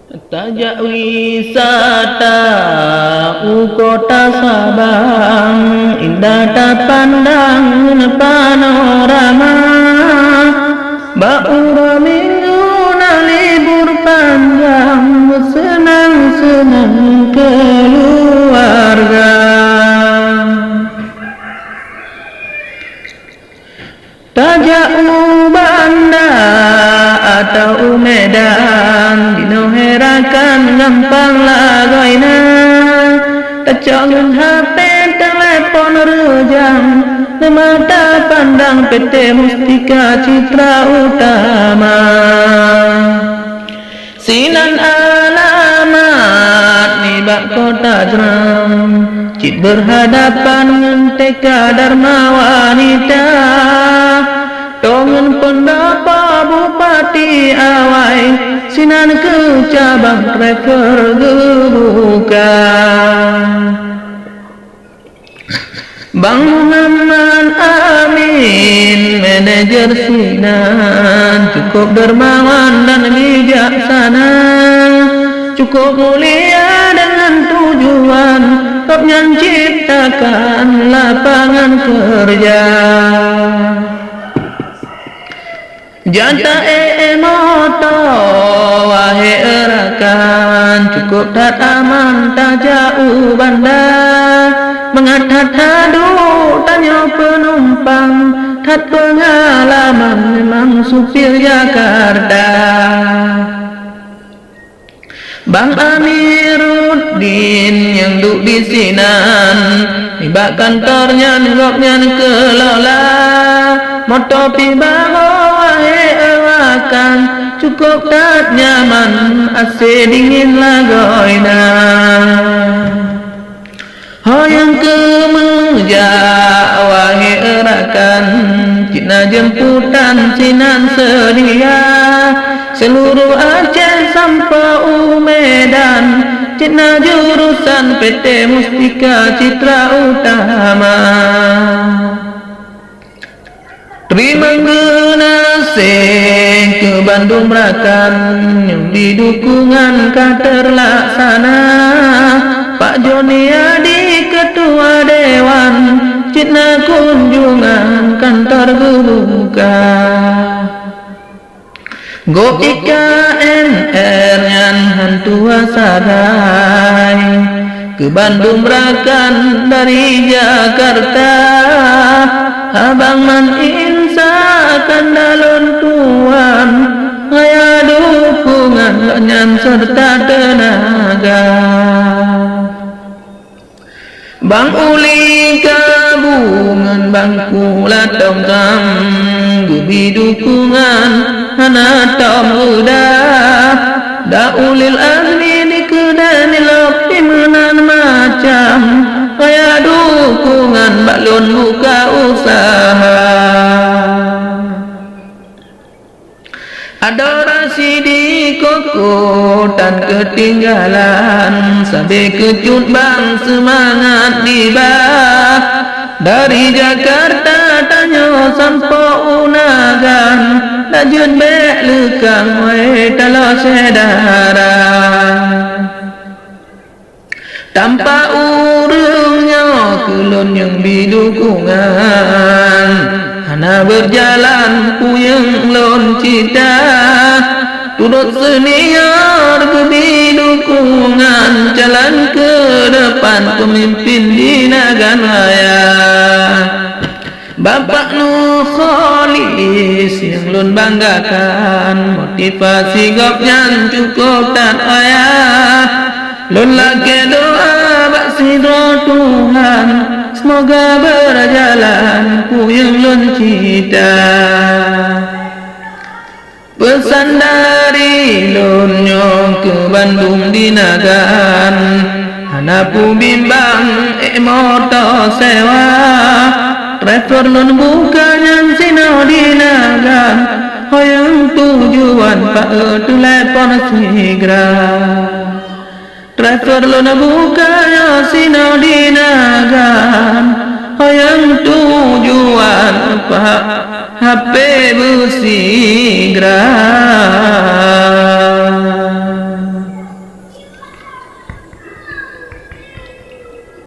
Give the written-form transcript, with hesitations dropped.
Tajak wisata kota Sabang, indah tak pandang panorama. Baura minggu nak libur panjang, senang-senang keluarga. Tajak Banda atau Medan, dinoherakan gampang lagoina. Tacangan HP telepon rejang, mata pandang PT Mustika Citra Utama. Sinan alamat nibak kota Jeram, cik berhadapan dengan TK Dharma Wanita. Tongen pendapa Bupati Awai, sinan ke cabang tracker gebuka. Bang Muhammad Amin, manajer sinan, cukup dermawan dan bijaksana, cukup mulia dengan tujuan, kau menciptakan lapangan kerja. Janta moto wahai erakan, cukup tak aman tak jauh Banda. Mengatat hadu tanya penumpang, tak pengalaman memang supir Jakarta. Bang Amiruddin yang duduk di sinan, nibak kantornya negoknya kelola. Moto pibaho wahai ewakan, cukup tak nyaman, AC dingin lagoina. Hoyang kemeja wahai erakan, cina jemputan sinan sedia. Seluruh Aceh sampai Medan, cina jurusan PT Mustika Citra Utama. Terima kasih ke Bandung Rakan yang di dukungan terlaksana. Pak Joni Adi Ketua Dewan, cina kunjungan kantor gebuka. Go IKNR nyan hantua sadai ke Bandung Rakan dari Jakarta. Abang Man Insa akan dalon tuan, gaya dukungan lenyan serta tenaga. Bang Uli kabungan bangku latongkam, gubi dukungan anak muda. Daulil azmi dikedanil optimenan macam, kaya dukungan balon buka usaha. Adorasi di koko dan ketinggalan, sampai kecut bang semangat dibah. Dari Jakarta tanya sampai Unagan, lajun bek lekang we talo sedara. Tanpa urungnya kulon yang bidukungan, hana berjalan puyeng lon cita. Turut senior ke bidukungan, jalan ke depan pemimpin di Naganaya. Bapak Nuh Kholis yang lon banggakan, motivasi gopnya cukup tak ayah. Lon lagi doa bak sidro Tuhan, semoga berjalan puyeng lon cita. Pesan dari lon nyong ke Bandung di Nagan, hanapu bimbang motor sewa. Driver lon bukannya sino di Nagan, hoyang tujuan pak telepon segera. Driver lona bukannya sino di Nagan, hoyang tujuan pak HP bersih gerak.